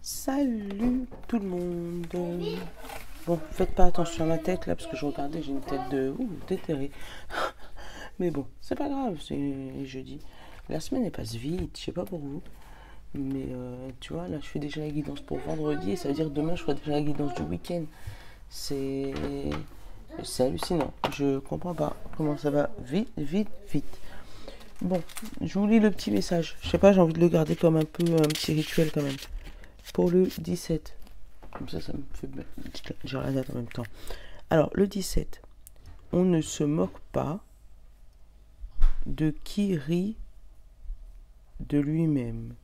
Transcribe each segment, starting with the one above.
Salut tout le monde. Bon, faites pas attention à ma tête là parce que je regardais, j'ai une tête de déterrée. Mais bon, c'est pas grave, c'est jeudi. La semaine elle passe vite, je sais pas pour vous. Mais tu vois, là je fais déjà la guidance pour vendredi et ça veut dire que demain je ferai déjà la guidance du week-end. C'est hallucinant. Je comprends pas comment ça va vite, vite, vite. Bon, je vous lis le petit message. Je sais pas, j'ai envie de le garder comme un peu un petit rituel quand même. Pour le 17. Comme ça me fait... J'ai la date en même temps. Alors, le 17. On ne se moque pas de qui rit de lui-même.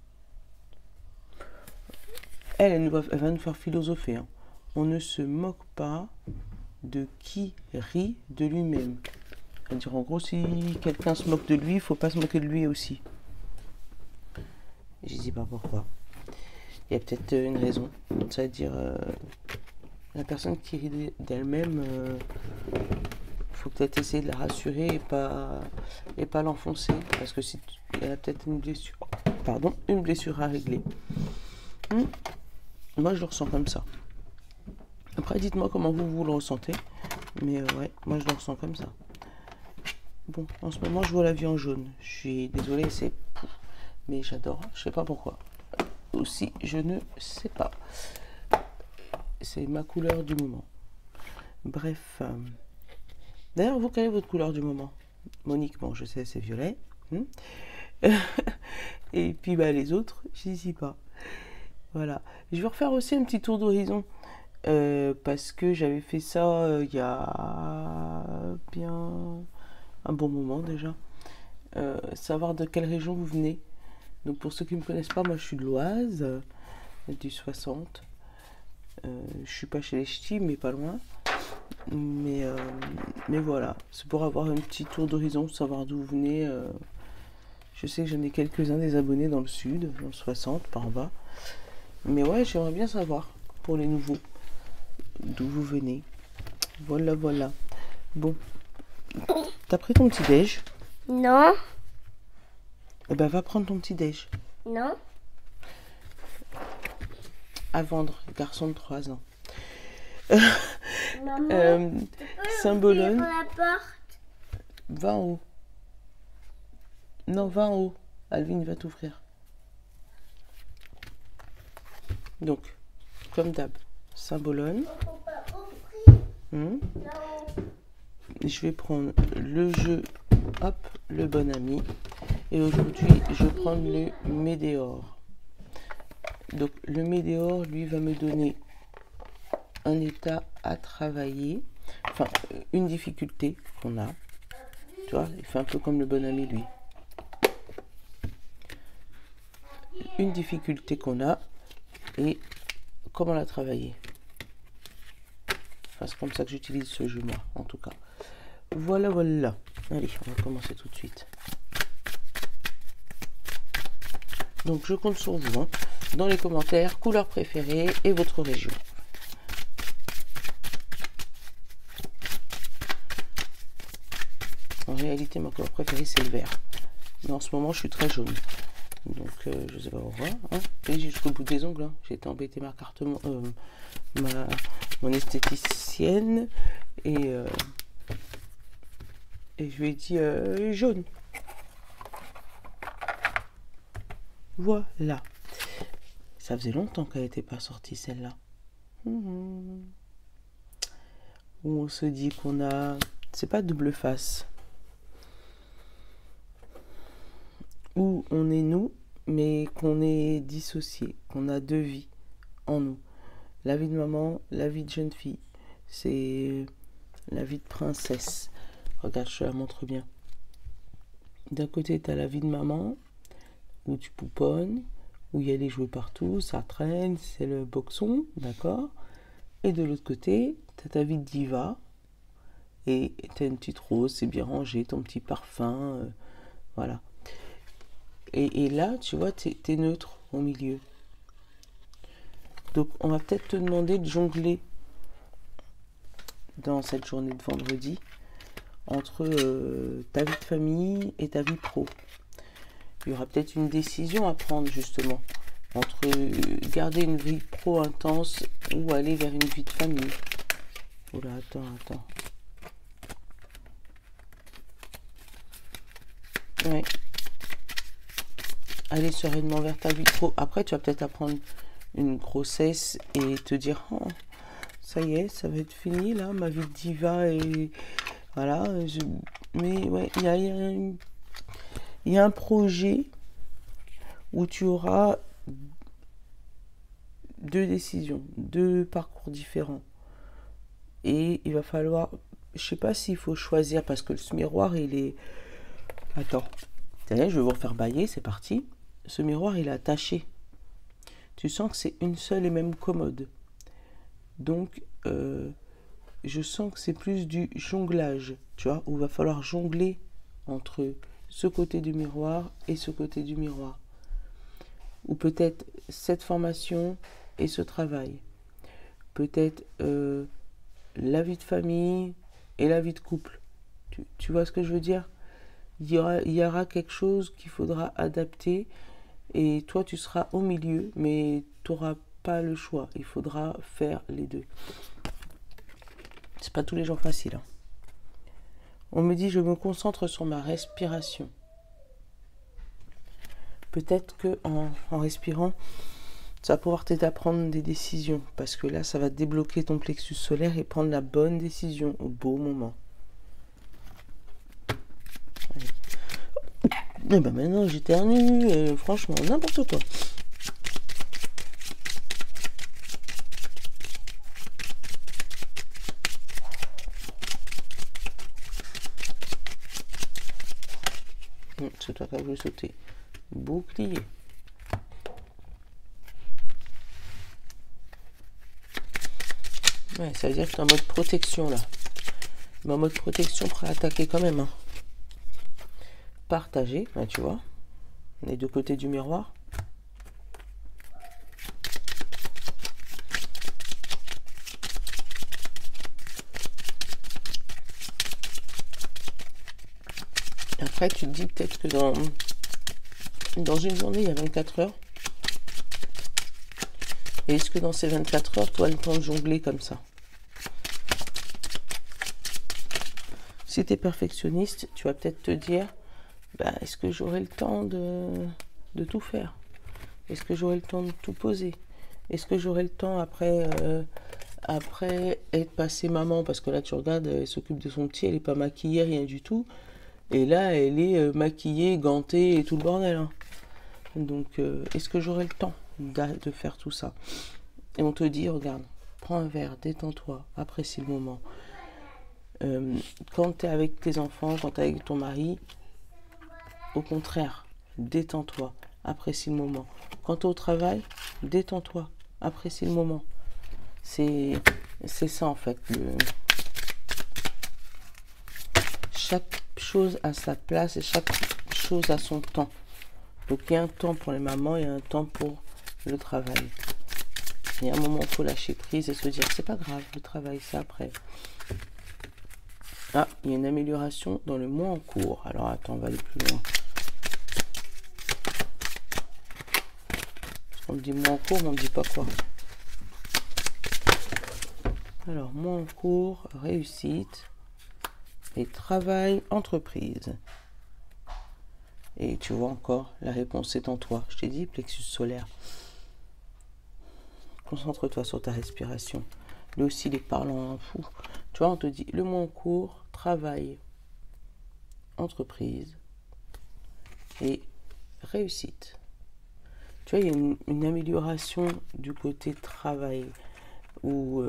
Elle va nous faire philosopher. Hein. On ne se moque pas de qui rit de lui-même. C'est-à-dire, en gros, si quelqu'un se moque de lui, il ne faut pas se moquer de lui aussi. Je ne sais pas pourquoi. Il y a peut-être une raison. C'est-à-dire, la personne qui rit d'elle-même, il faut peut-être essayer de la rassurer et pas l'enfoncer. Parce que si elle a peut-être une blessure à régler. Moi, je le ressens comme ça. Après, dites-moi comment vous le ressentez. Mais ouais, moi, je le ressens comme ça. Bon, en ce moment, je vois la vie en jaune. Je suis désolée, c'est... Mais j'adore. Je sais pas pourquoi. Aussi, je ne sais pas. C'est ma couleur du moment. Bref. D'ailleurs, vous, quelle est votre couleur du moment? Monique, bon, je sais, c'est violet. Et puis, les autres, je n'y sais pas. Voilà. Je vais refaire aussi un petit tour d'horizon. Parce que j'avais fait ça il y a bien un bon moment déjà. Savoir de quelle région vous venez. Donc pour ceux qui ne me connaissent pas, moi je suis de l'Oise, du 60. Je suis pas chez les ch'tis, mais pas loin. Mais voilà, c'est pour avoir un petit tour d'horizon, savoir d'où vous venez. Je sais que j'en ai quelques-uns des abonnés dans le sud, dans le 60, par en bas. Mais ouais, j'aimerais bien savoir, pour les nouveaux, d'où vous venez. Voilà, voilà. Bon, t'as pris ton petit déj? Non. Eh ben, va prendre ton petit déj. Non. À vendre, garçon de 3 ans. Maman, Saint-Bologne. la porte. Va en haut. Non, va en haut. Alvin va t'ouvrir. Donc, comme d'hab, Saint-Bologne. Je vais prendre le jeu, hop, le bon ami. Et aujourd'hui, je vais prendre le Médéor. Donc, le Médéor, lui, va me donner un état à travailler. Enfin, une difficulté qu'on a. Tu vois, il fait un peu comme le bon ami, lui. Une difficulté qu'on a et comment la travailler. Enfin, c'est comme ça que j'utilise ce jeu, moi, en tout cas. Voilà, voilà. Allez, on va commencer tout de suite. Donc, je compte sur vous, hein, dans les commentaires, couleur préférée et votre région. En réalité, ma couleur préférée, c'est le vert. Mais en ce moment, je suis très jaune. Donc, je sais pas pourquoi. Hein. Et jusqu'au bout des ongles. Hein. J'ai été embêter mon esthéticienne. Et je lui ai dit jaune. Voilà. Ça faisait longtemps qu'elle n'était pas sortie, celle-là. Où on se dit qu'on a... C'est pas double face. Où on est nous, mais qu'on est dissocié, qu'on a deux vies en nous. La vie de maman, la vie de jeune fille. C'est la vie de princesse. Regarde, je te la montre bien. D'un côté, tu as la vie de maman, où tu pouponnes, où il y a les jouets partout, ça traîne, c'est le boxon, d'accord? Et de l'autre côté, tu as ta vie de diva, et tu as une petite rose, c'est bien rangé, ton petit parfum, voilà. Et là, tu vois, tu es neutre au milieu. Donc, on va peut-être te demander de jongler dans cette journée de vendredi entre ta vie de famille et ta vie pro. Il y aura peut-être une décision à prendre, justement, entre garder une vie pro intense ou aller vers une vie de famille. Oula, attends. Ouais. Aller sereinement vers ta vie pro. Après, tu vas peut-être apprendre une grossesse et te dire, oh, ça y est, ça va être fini là, ma vie de diva et voilà. Mais ouais, il y a un projet où tu auras 2 décisions, 2 parcours différents. Et il va falloir, je sais pas s'il faut choisir parce que ce miroir il est, attends, je vais vous refaire bailler, c'est parti. Ce miroir il est attaché. Tu sens que c'est une seule et même commode. Donc je sens que c'est plus du jonglage, tu vois, où il va falloir jongler entre ce côté du miroir et ce côté du miroir. Ou peut-être cette formation et ce travail. Peut-être la vie de famille et la vie de couple. Tu vois ce que je veux dire? Il y aura quelque chose qu'il faudra adapter et toi tu seras au milieu, mais tu n'auras pas le choix. Il faudra faire les deux. C'est pas tous les jours facile. Hein. On me dit je me concentre sur ma respiration. Peut-être que en respirant, ça va pouvoir t'aider à prendre des décisions. Parce que là, ça va débloquer ton plexus solaire et prendre la bonne décision au beau moment. Et ben maintenant, j'éternue. Franchement, n'importe quoi. C'est toi qui as voulu sauter. Bouclier. Ouais, ça veut dire que tu es en mode protection là. Mais en mode protection, prêt à attaquer quand même. Hein. Partager, ouais, tu vois. Les 2 côtés du miroir. Après, tu te dis peut-être que dans une journée, il y a 24 heures. Et est-ce que dans ces 24 heures, tu as le temps de jongler comme ça? Si tu es perfectionniste, tu vas peut-être te dire, bah, est-ce que j'aurai le temps de tout faire? Est-ce que j'aurai le temps de tout poser? Est-ce que j'aurai le temps après être passée maman? Parce que là, tu regardes, elle s'occupe de son petit, elle n'est pas maquillée, rien du tout. Et là, elle est maquillée, gantée et tout le bordel. Hein. Donc, est-ce que j'aurai le temps de faire tout ça? Et on te dit, regarde, prends un verre, détends-toi, apprécie le moment. Quand tu es avec tes enfants, quand tu es avec ton mari, au contraire, détends-toi, apprécie le moment. Quand tu es au travail, détends-toi, apprécie le moment. C'est ça en fait. Chaque chose a sa place et chaque chose a son temps. Donc il y a un temps pour les mamans et un temps pour le travail. Il y a un moment où il faut lâcher prise et se dire c'est pas grave, le travail c'est après. Ah, il y a une amélioration dans le mois en cours. Alors attends, on va aller plus loin. On me dit mois en cours, mais on ne dit pas quoi. Alors, mois en cours, réussite et travail, entreprise. Et tu vois encore, la réponse est en toi. Je t'ai dit, plexus solaire. Concentre-toi sur ta respiration. Lui aussi, il est parlant, fou. Tu vois, on te dit, le mois en cours, travail, entreprise et réussite. Tu vois, il y a une amélioration du côté travail. Ou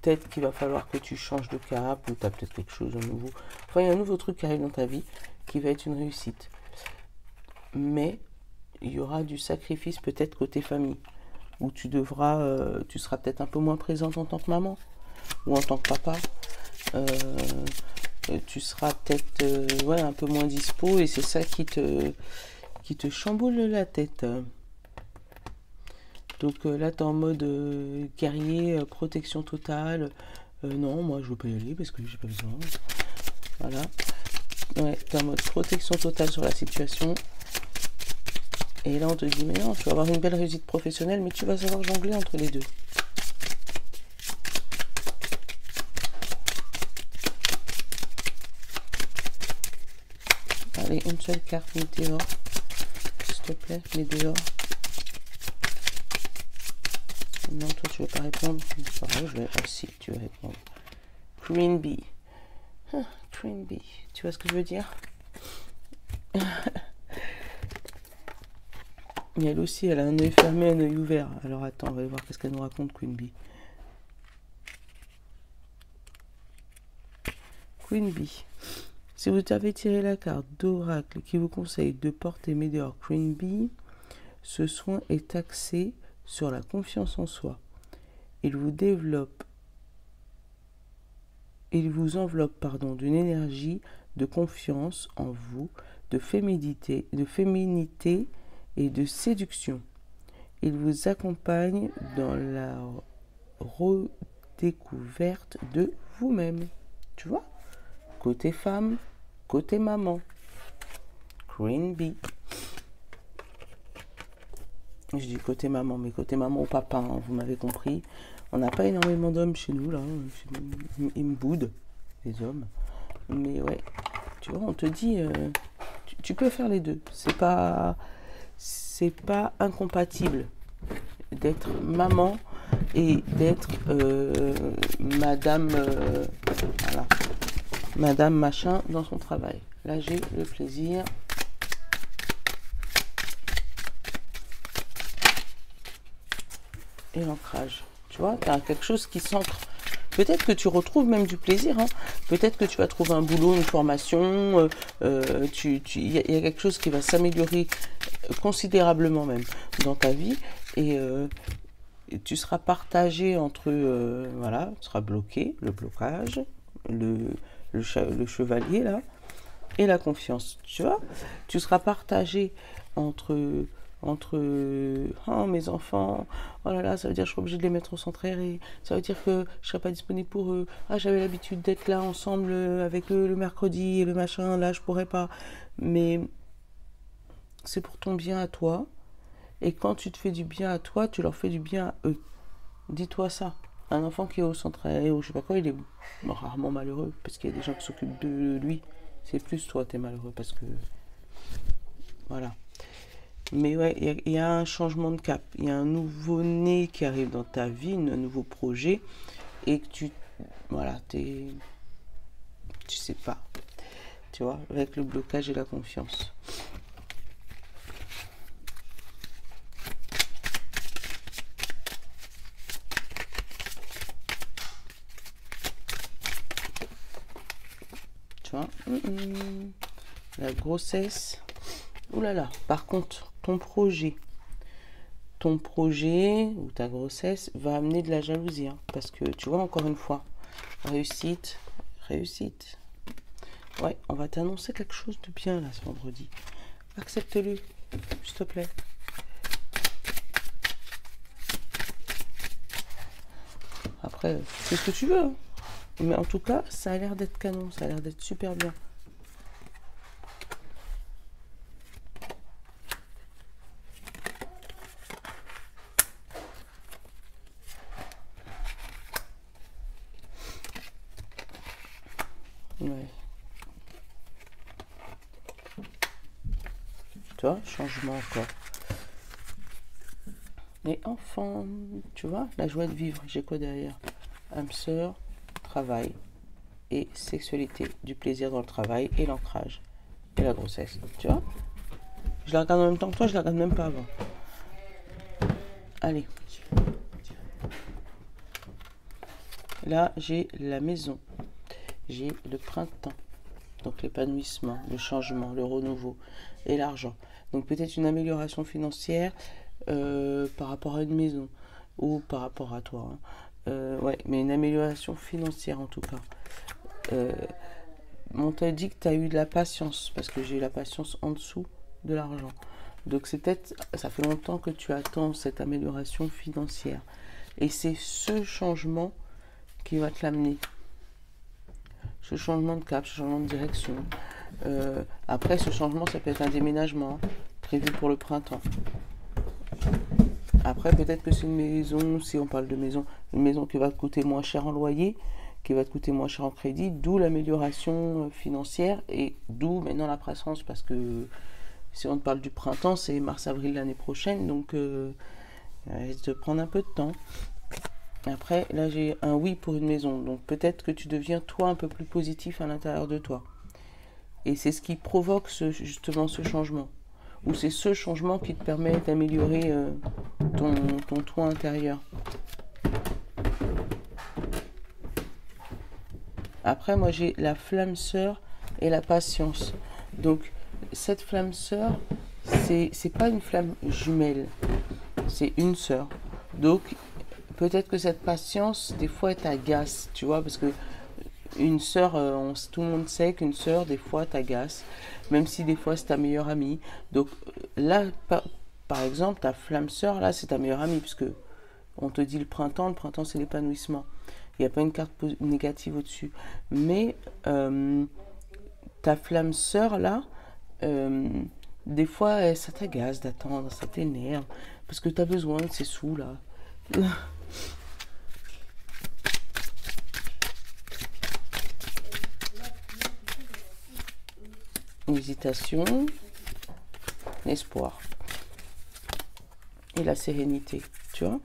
peut-être qu'il va falloir que tu changes de cap, ou tu as peut-être quelque chose de nouveau. Enfin, il y a un nouveau truc qui arrive dans ta vie qui va être une réussite. Mais il y aura du sacrifice peut-être côté famille, où tu seras peut-être un peu moins présente en tant que maman, ou en tant que papa. Tu seras peut-être un peu moins dispo, et c'est ça qui te chamboule la tête. Donc là, tu es en mode guerrier, protection totale. Non, moi, je ne veux pas y aller parce que j'ai pas besoin. Voilà. Ouais, tu es en mode protection totale sur la situation. Et là, on te dit, mais non, tu vas avoir une belle réussite professionnelle, mais tu vas savoir jongler entre les deux. Allez, une seule carte météore. S'il te plaît, mets dehors. Non, toi, tu veux pas répondre. C'est pas grave, je vais... Ah, si, tu veux répondre. Queen Bee. Ah, Queen Bee. Tu vois ce que je veux dire? Mais elle aussi, elle a un œil fermé, un œil ouvert. Alors attends, on va voir qu'est-ce qu'elle nous raconte, Queen Bee. Queen Bee. Si vous avez tiré la carte d'oracle qui vous conseille de porter Météore Queen Bee, ce soin est axé sur la confiance en soi. Il vous enveloppe d'une énergie de confiance en vous, de féminité et de séduction. Il vous accompagne dans la redécouverte de vous-même. Tu vois? Côté femme, côté maman. Queen Bee. Je dis côté maman, mais côté maman ou papa, hein, vous m'avez compris. On n'a pas énormément d'hommes chez nous, là. Ils me boudent, les hommes. Mais ouais, tu vois, on te dit, tu peux faire les deux. C'est pas incompatible d'être maman et d'être madame, voilà, madame machin dans son travail. Là, j'ai le plaisir. Et l'ancrage. Tu vois, tu as quelque chose qui s'ancre. Peut-être que tu retrouves même du plaisir. Hein. Peut-être que tu vas trouver un boulot, une formation. Il y a quelque chose qui va s'améliorer considérablement même dans ta vie. Et tu seras partagé entre... voilà, tu seras bloqué, le blocage, le chevalier là, et la confiance. Tu vois, tu seras partagé entre oh mes enfants, oh là là, ça veut dire que je serai obligée de les mettre au centre aéré, ça veut dire que je serai pas disponible pour eux, ah j'avais l'habitude d'être là ensemble avec eux le mercredi et le machin, là je pourrais pas, mais c'est pour ton bien à toi, et quand tu te fais du bien à toi, tu leur fais du bien à eux. Dis-toi ça. Un enfant qui est au centre aéré ou je sais pas quoi, il est rarement malheureux parce qu'il y a des gens qui s'occupent de lui. C'est plus toi t'es malheureux parce que voilà. Mais ouais, il y a un changement de cap. Il y a un nouveau-né qui arrive dans ta vie, un nouveau projet. Et que voilà, tu sais pas. Tu vois, avec le blocage et la confiance. Tu vois, la grossesse. Ouh là là, par contre, ton projet ou ta grossesse va amener de la jalousie. Hein, parce que, tu vois, encore une fois, réussite. Ouais, on va t'annoncer quelque chose de bien, là, ce vendredi. Accepte-le, s'il te plaît. Après, c'est ce que tu veux. Hein. Mais en tout cas, ça a l'air d'être canon, ça a l'air d'être super bien. Ouais. Tu vois, changement encore. Et enfant, tu vois, la joie de vivre, j'ai quoi derrière? Âme sœur, travail et sexualité, du plaisir dans le travail et l'ancrage et la grossesse. Tu vois? Je la regarde en même temps que toi, je la regarde même pas avant. Allez. Là, j'ai la maison. J'ai le printemps. Donc l'épanouissement, le changement, le renouveau et l'argent. Donc peut-être une amélioration financière par rapport à une maison ou par rapport à toi. Hein. Ouais, mais une amélioration financière en tout cas. On t'a dit que tu as eu de la patience parce que j'ai eu la patience en dessous de l'argent. Donc c'est peut-être, ça fait longtemps que tu attends cette amélioration financière. Et c'est ce changement qui va te l'amener. Ce changement de cap, ce changement de direction. Après, ce changement, ça peut être un déménagement. prévu pour le printemps. Après, peut-être que c'est une maison, si on parle de maison, une maison qui va te coûter moins cher en loyer, qui va te coûter moins cher en crédit, d'où l'amélioration financière et d'où maintenant la croissance, parce que si on te parle du printemps, c'est mars-avril l'année prochaine, donc ça risque de prendre un peu de temps. Après, là j'ai un oui pour une maison, donc peut-être que tu deviens toi un peu plus positif à l'intérieur de toi. Et c'est ce qui provoque justement ce changement. Ou c'est ce changement qui te permet d'améliorer ton toit intérieur. Après, moi j'ai la flamme sœur et la patience. Donc cette flamme sœur, c'est pas une flamme jumelle, c'est une sœur. Donc peut-être que cette patience, des fois, elle t'agace, tu vois, parce que une sœur, tout le monde sait qu'une sœur, des fois, t'agace, même si des fois, c'est ta meilleure amie. Donc là, par exemple, ta flamme sœur, là, c'est ta meilleure amie, puisque on te dit le printemps, c'est l'épanouissement. Il n'y a pas une carte négative au-dessus. Mais ta flamme sœur, là, des fois, ça t'agace d'attendre, ça t'énerve, parce que tu as besoin de ces sous, là. Hésitation, espoir et la sérénité, tu vois,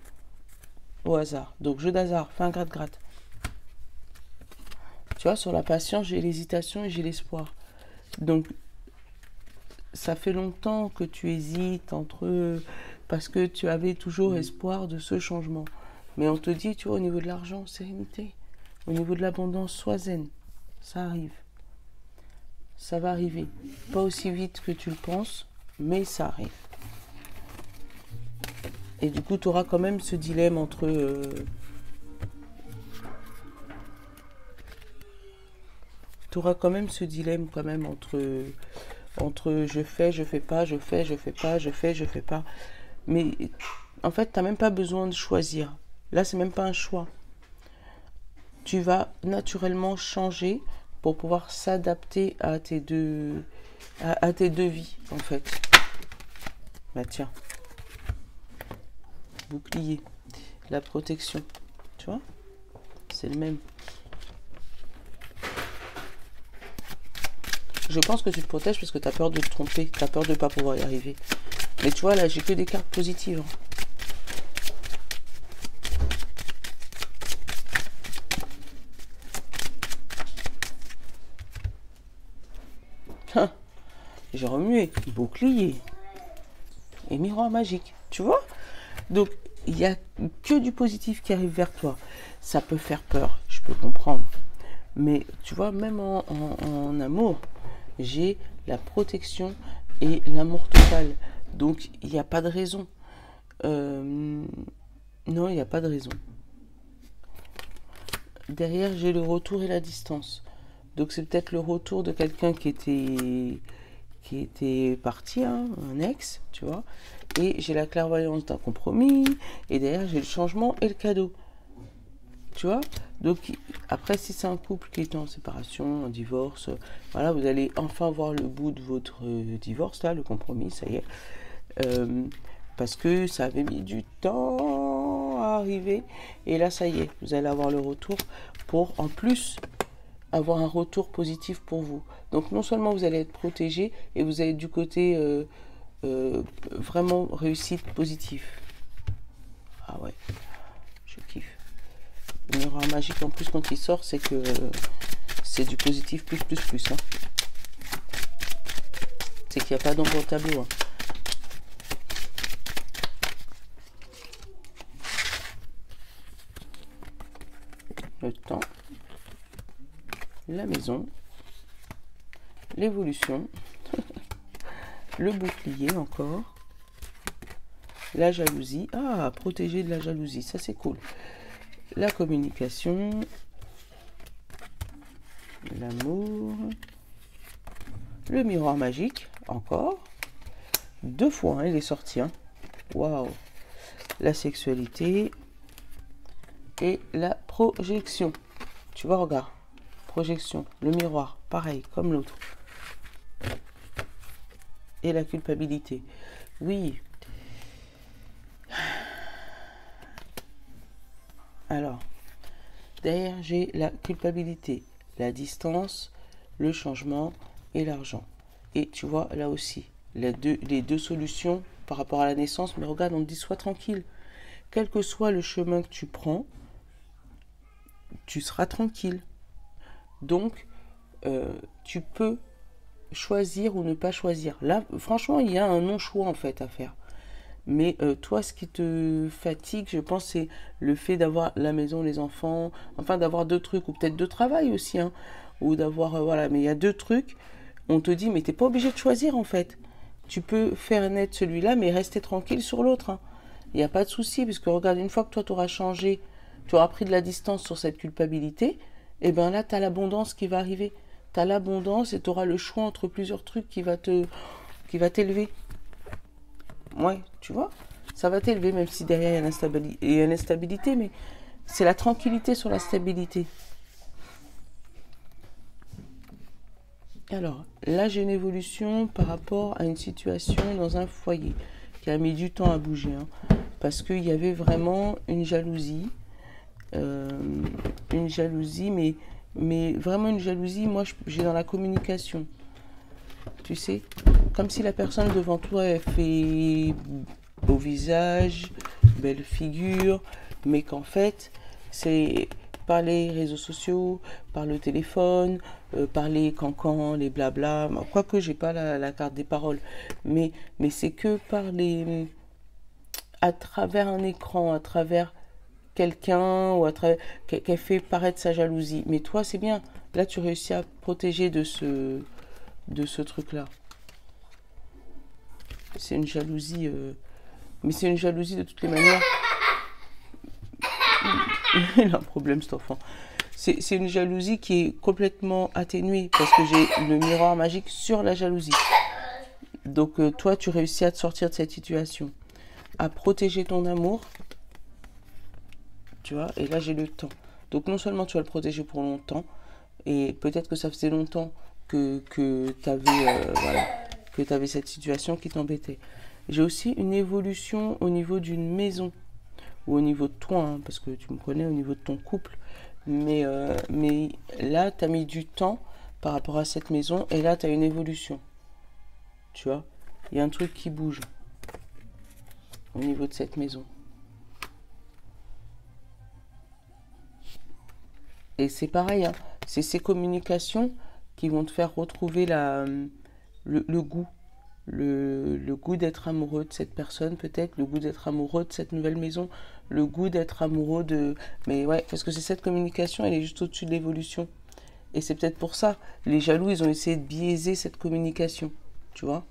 au hasard. Donc jeu d'hasard, fais un gratte-gratte. Tu vois, sur la patience, j'ai l'hésitation et j'ai l'espoir. Donc ça fait longtemps que tu hésites entre parce que tu avais toujours espoir de ce changement. Mais on te dit, tu vois, au niveau de l'argent, sérénité. Au niveau de l'abondance, sois zen. Ça arrive. Ça va arriver. Pas aussi vite que tu le penses, mais ça arrive. Et du coup, tu auras quand même ce dilemme entre... entre je fais pas, je fais pas. Mais en fait, tu n'as même pas besoin de choisir. Là, c'est même pas un choix. Tu vas naturellement changer pour pouvoir s'adapter à tes deux vies, en fait. Bah tiens. Bouclier. La protection. Tu vois? C'est le même. Je pense que tu te protèges parce que tu as peur de te tromper. Tu as peur de ne pas pouvoir y arriver. Mais tu vois, là, j'ai que des cartes positives. J'ai remué bouclier et miroir magique, tu vois. Donc il n'y a que du positif qui arrive vers toi. Ça peut faire peur, je peux comprendre, mais tu vois, même en amour, j'ai la protection et l'amour total. Donc il n'y a pas de raison. Non, il n'y a pas de raison. Derrière, j'ai le retour et la distance. Donc c'est peut-être le retour de quelqu'un qui était parti, hein, un ex, tu vois. Et j'ai la clairvoyance d'un compromis. Et derrière, j'ai le changement et le cadeau. Tu vois. Donc après, si c'est un couple qui est en séparation, en divorce, voilà, vous allez enfin voir le bout de votre divorce, là, le compromis, ça y est. Parce que ça avait mis du temps à arriver. Et là, ça y est, vous allez avoir le retour pour, en plus, avoir un retour positif pour vous. Donc non seulement vous allez être protégé, et vous allez être du côté vraiment réussite positif. Ah ouais, je kiffe. Le miroir magique, en plus, quand il sort, c'est que c'est du positif plus. Hein. C'est qu'il n'y a pas d'ombre au tableau. Hein. Le temps, la maison, l'évolution, le bouclier encore, la jalousie, protéger de la jalousie, ça c'est cool, la communication, l'amour, le miroir magique, encore, 2 fois, hein, il est sorti, hein. Waouh, la sexualité et la projection, tu vois, regarde. Projection, le miroir, pareil, comme l'autre. et la culpabilité. Oui. Alors, derrière, j'ai la culpabilité, la distance, le changement et l'argent. Et tu vois, là aussi, les deux solutions par rapport à la naissance, mais regarde, on te dit sois tranquille. Quel que soit le chemin que tu prends, tu seras tranquille. Donc, tu peux choisir ou ne pas choisir. Là, franchement, il y a un non-choix en fait à faire. Mais toi, ce qui te fatigue, je pense, c'est le fait d'avoir la maison, les enfants, enfin d'avoir deux trucs, ou peut-être deux travail aussi, hein, ou d'avoir, voilà, mais il y a deux trucs, on te dit, mais t'es pas obligé de choisir en fait. Tu peux faire naître celui-là, mais rester tranquille sur l'autre, hein. Il n'y a pas de souci, parce que regarde, une fois que toi, tu auras changé, tu auras pris de la distance sur cette culpabilité, et bien là, tu as l'abondance qui va arriver. Tu as l'abondance et tu auras le choix entre plusieurs trucs qui va t'élever. Ouais, tu vois, ça va t'élever, même si derrière il y a l'instabilité, mais c'est la tranquillité sur la stabilité. Alors, là, j'ai une évolution par rapport à une situation dans un foyer qui a mis du temps à bouger, hein, parce qu'il y avait vraiment euh, une jalousie, mais vraiment une jalousie, moi, j'ai dans la communication, tu sais, comme si la personne devant toi, elle fait beau visage, belle figure, mais qu'en fait, c'est par les réseaux sociaux, par le téléphone, par les cancans, les blabla, quoique j'ai pas la carte des paroles, mais c'est que par à travers un écran, à travers quelqu'un, ou à travers, qu'elle fait paraître sa jalousie. Mais toi, c'est bien, là, tu réussis à protéger de ce truc-là. C'est une jalousie, mais c'est une jalousie de toutes les manières. Il a un problème cet enfant. C'est une jalousie qui est complètement atténuée parce que j'ai le miroir magique sur la jalousie. Donc toi, tu réussis à te sortir de cette situation, à protéger ton amour, tu vois, et là j'ai le temps. Donc non seulement tu vas le protéger pour longtemps, et peut-être que ça faisait longtemps que tu avais voilà, que tu avais cette situation qui t'embêtait. J'ai aussi une évolution au niveau d'une maison, ou au niveau de toi, hein, parce que tu me connais, au niveau de ton couple. Mais là, tu as mis du temps par rapport à cette maison, et là, tu as une évolution. Tu vois, il y a un truc qui bouge au niveau de cette maison. Et c'est pareil, hein, c'est ces communications qui vont te faire retrouver le goût. Le goût d'être amoureux de cette personne, peut-être, le goût d'être amoureux de cette nouvelle maison, le goût d'être amoureux de... Mais ouais, parce que c'est cette communication, elle est juste au-dessus de l'évolution. Et c'est peut-être pour ça, les jaloux, ils ont essayé de biaiser cette communication, tu vois.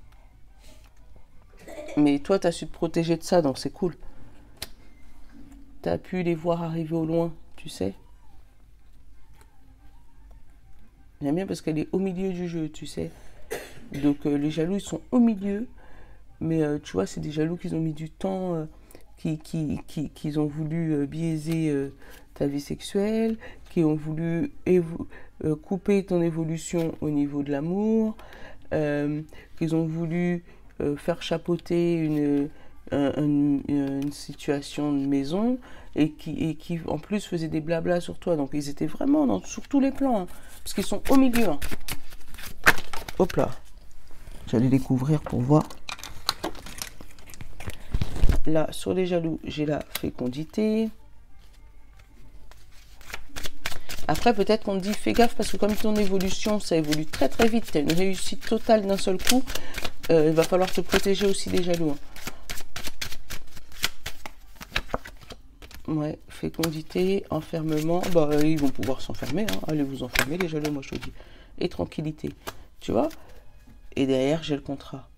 Mais toi, tu as su te protéger de ça, donc c'est cool. Tu as pu les voir arriver au loin, tu sais. J'aime bien parce qu'elle est au milieu du jeu, tu sais. Donc les jaloux, ils sont au milieu. Mais tu vois, c'est des jaloux qui ont mis du temps, qui ont voulu biaiser ta vie sexuelle, qui ont voulu couper ton évolution au niveau de l'amour, qu'ils ont voulu faire chapeauter une situation de maison et qui en plus faisaient des blablas sur toi. Donc ils étaient vraiment sur tous les plans, hein, parce qu'ils sont au milieu. Hein. Hop là, j'allais les couvrir pour voir. Là, sur les jaloux, j'ai la fécondité. Après, peut-être qu'on te dit, fais gaffe, parce que comme ton évolution, ça évolue très très vite, tu as une réussite totale d'un seul coup, il va falloir te protéger aussi des jaloux. Hein. Ouais, fécondité, enfermement, bah ils vont pouvoir s'enfermer, hein. Allez vous enfermer les jaloux, moi je te dis. Et tranquillité, tu vois. Et derrière, j'ai le contrat.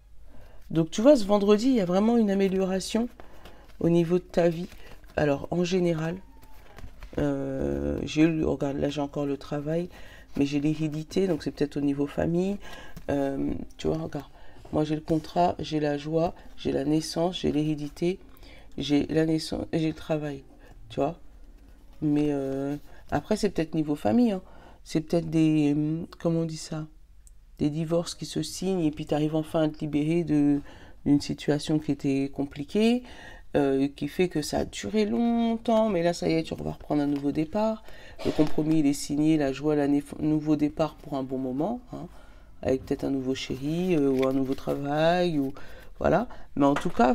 Donc tu vois, ce vendredi, il y a vraiment une amélioration au niveau de ta vie. Alors, en général, regarde, là j'ai encore le travail, mais j'ai l'hérédité, donc c'est peut-être au niveau famille. Tu vois, regarde, moi j'ai le contrat, j'ai la joie, j'ai la naissance, j'ai l'hérédité, j'ai la naissance et j'ai le travail, tu vois. Mais après, c'est peut-être niveau famille, hein. C'est peut-être des... comment on dit ça? des divorces qui se signent et puis tu arrives enfin à te libérer d'une situation qui était compliquée, qui fait que ça a duré longtemps, mais là ça y est, tu vas reprendre un nouveau départ. Le compromis il est signé, la joie, nouveau départ pour un bon moment, hein, avec peut-être un nouveau chéri ou un nouveau travail, ou voilà. Mais en tout cas,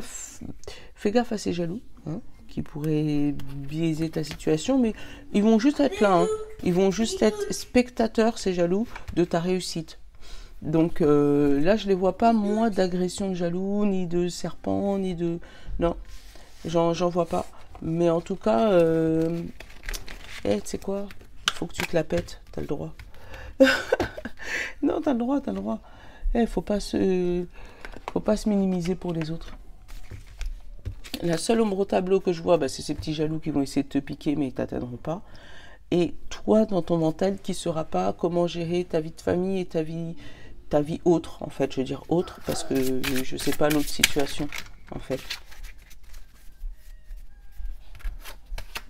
fais gaffe à ces jaloux, hein, qui pourraient biaiser ta situation, mais ils vont juste être là, hein. Ils vont juste être spectateurs, ces jaloux, de ta réussite. Donc là, je les vois pas, moi, d'agression de jaloux, ni de serpent, ni de... Non, j'en vois pas. Mais en tout cas, tu sais quoi? Il faut que tu te la pètes, t'as le droit. Non, t'as le droit, t'as le droit. Faut pas se minimiser pour les autres. La seule ombre au tableau que je vois, c'est ces petits jaloux qui vont essayer de te piquer, mais ils t'atteindront pas. Et toi, dans ton mental, qui ne saura pas comment gérer ta vie de famille et ta vie autre, en fait. Je veux dire autre, parce que je ne sais pas l'autre situation, en fait.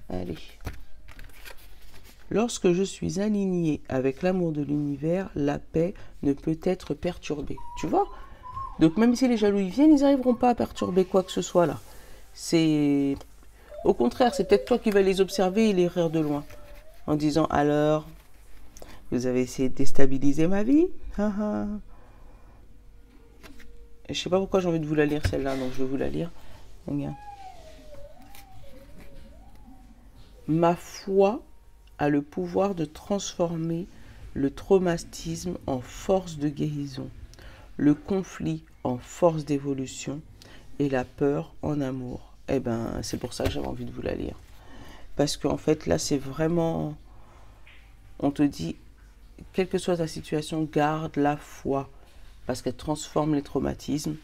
Allez. Lorsque je suis aligné avec l'amour de l'univers, la paix ne peut être perturbée. Tu vois? Donc même si les jaloux ils viennent, ils n'arriveront pas à perturber quoi que ce soit là. C'est... Au contraire, c'est peut-être toi qui vas les observer et les rire de loin. En disant, alors, vous avez essayé de déstabiliser ma vie? Je sais pas pourquoi j'ai envie de vous la lire celle-là, donc je vais vous la lire. Regarde. Ma foi a le pouvoir de transformer le traumatisme en force de guérison, le conflit en force d'évolution et la peur en amour. Eh ben, c'est pour ça que j'avais envie de vous la lire. Parce qu'en fait, là, c'est vraiment... On te dit, quelle que soit ta situation, garde la foi. Parce qu'elle transforme les traumatismes.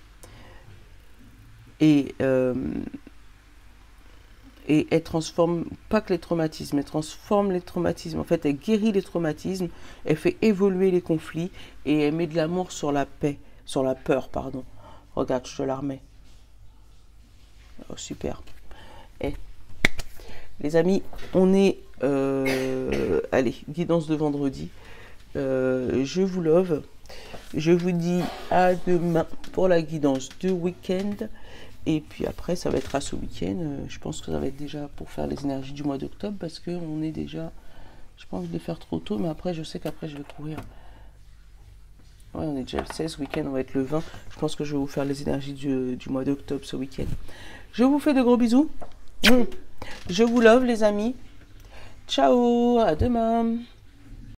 Et elle transforme, pas que les traumatismes, elle transforme les traumatismes. En fait, elle guérit les traumatismes, elle fait évoluer les conflits et elle met de l'amour sur la paix, sur la peur, pardon. Regarde, je te la remets. Oh, super. Les amis, on est... allez, guidance de vendredi. Je vous love. Je vous dis à demain pour la guidance de week-end. Et puis après, ça va être à ce week-end. Je pense que ça va être déjà pour faire les énergies du mois d'octobre. Parce qu'on est déjà... Je pas envie de les faire trop tôt. Mais après, je sais qu'après, je vais courir. Ouais, on est déjà le 16 week-end. On va être le 20. Je pense que je vais vous faire les énergies du mois d'octobre ce week-end. Je vous fais de gros bisous. Je vous love les amis. Ciao, à demain.